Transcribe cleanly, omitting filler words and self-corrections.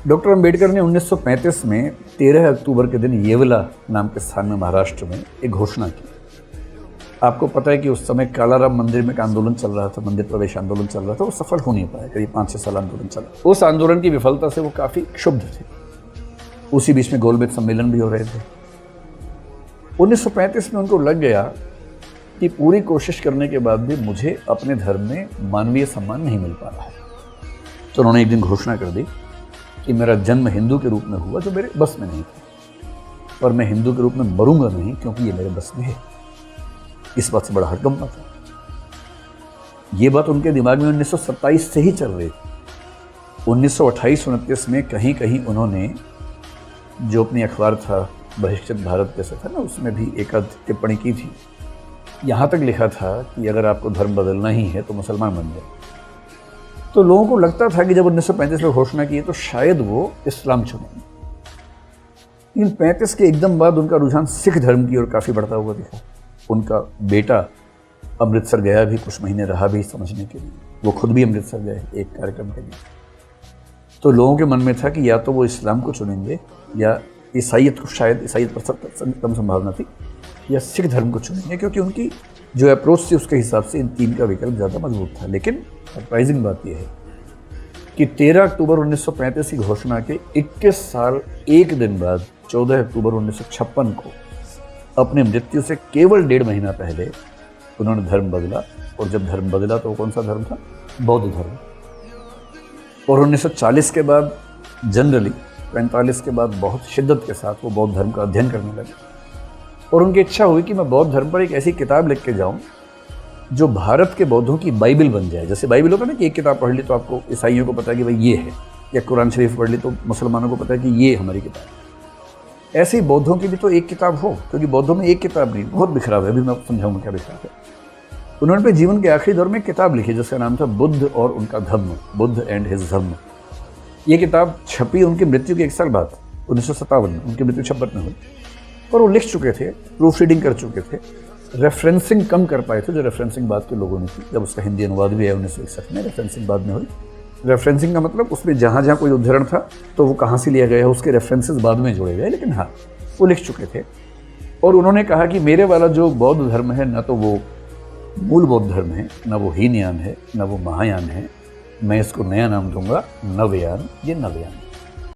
Doctor Ambedkar ने 1935 में 13 अक्टूबर के दिन येवला नाम के स्थान में महाराष्ट्र में एक घोषणा की। आपको पता है कि उस समय कालाराम मंदिर में एक आंदोलन चल रहा था, मंदिर प्रवेश आंदोलन चल रहा था। वो सफल हो नहीं पाया, करीब 5-6 साल आंदोलन चला। उस आंदोलन की विफलता से वो काफ़ी क्षुब्ध थे। उसी बीच में गोलमेज सम्मेलन भी हो रहे थे। 1935 में उनको लग गया कि पूरी कोशिश करने के बाद भी मुझे अपने धर्म में मानवीय सम्मान नहीं मिल पा रहा है। तो उन्होंने एक दिन घोषणा कर दी कि मेरा जन्म हिंदू के रूप में हुआ, जो मेरे बस में नहीं था, और मैं हिंदू के रूप में मरूंगा नहीं, क्योंकि ये मेरे बस में है। इस बात से बड़ा हड़कंपा था। ये बात उनके दिमाग में 1927 से ही चल रही थी। 1928-29 में कहीं कहीं उन्होंने, जो अपनी अखबार था बहिष्कृत भारत जैसा था ना, उसमें भी एक आध टिप्पणी की थी। यहाँ तक लिखा था कि अगर आपको धर्म बदलना ही है तो मुसलमान बन जाए। तो लोगों को लगता था कि जब 1935 में घोषणा की तो शायद वो इस्लाम चुनेंगे। लेकिन 35 के एकदम बाद उनका रुझान सिख धर्म की ओर काफ़ी बढ़ता हुआ दिखा। उनका बेटा अमृतसर गया भी, कुछ महीने रहा भी समझने के लिए। वो खुद भी अमृतसर गए एक कार्यक्रम के लिए। तो लोगों के मन में था कि या तो वो इस्लाम को चुनेंगे, या ईसाइयत को, शायद ईसाइयत पर कम संभावना थी, या सिख धर्म को चुनेंगे, क्योंकि उनकी जो अप्रोच थी उसके हिसाब से इन तीन का विकल्प ज़्यादा मजबूत था। लेकिन सरप्राइजिंग बात यह है कि 13 अक्टूबर 1935 की घोषणा के 21 साल 1 दिन बाद 14 अक्टूबर 1956 को अपनी मृत्यु से केवल 1.5 महीना पहले उन्होंने धर्म बदला। और जब धर्म बदला तो कौन सा धर्म था? बौद्ध धर्म। और 1940 के बाद जनरली 45 के बाद बहुत शिद्दत के साथ वो बौद्ध धर्म का अध्ययन करने लगे। और उनकी इच्छा हुई कि मैं बौद्ध धर्म पर एक ऐसी किताब लिख के जाऊँ जो भारत के बौद्धों की बाइबल बन जाए। जैसे बाइबल होता है ना कि एक किताब पढ़ ली तो आपको ईसाइयों को पता है कि भाई ये है, या कुरान शरीफ पढ़ ली तो मुसलमानों को पता है कि ये हमारी किताब है। ऐसे ही बौद्धों की भी तो एक किताब हो, क्योंकि बौद्धों में एक किताब नहीं, बहुत बिखराव है। अभी मैं समझाऊंगा क्या बिखराव है। उन्होंने अपने जीवन के आखिरी दौर में एक किताब लिखी जिसका नाम था बुद्ध और उनका धम्म, बुद्ध एंड हिज धम्म। ये किताब छपी उनकी मृत्यु के 1 साल बाद, 1957 में। उनकी मृत्यु 56 में हुई। और वो लिख चुके थे, प्रूफ रीडिंग कर चुके थे, रेफरेंसिंग कम कर पाए थे, जो रेफरेंसिंग बाद के लोगों ने की। जब उसका हिंदी अनुवाद भी है 1961 में, रेफरेंसिंग बाद में हुई। रेफरेंसिंग का मतलब उसमें जहाँ जहाँ कोई उद्धरण था तो वो कहाँ से लिया गया है उसके रेफरेंसेस बाद में जोड़े गए। लेकिन हाँ, वो लिख चुके थे। और उन्होंने कहा कि मेरे वाला जो बौद्ध धर्म है, न तो वो मूल बौद्ध धर्म है, न वो हीनयान है, न वो महायान है। मैं इसको नया नाम दूंगा नवयान। ये नवयान।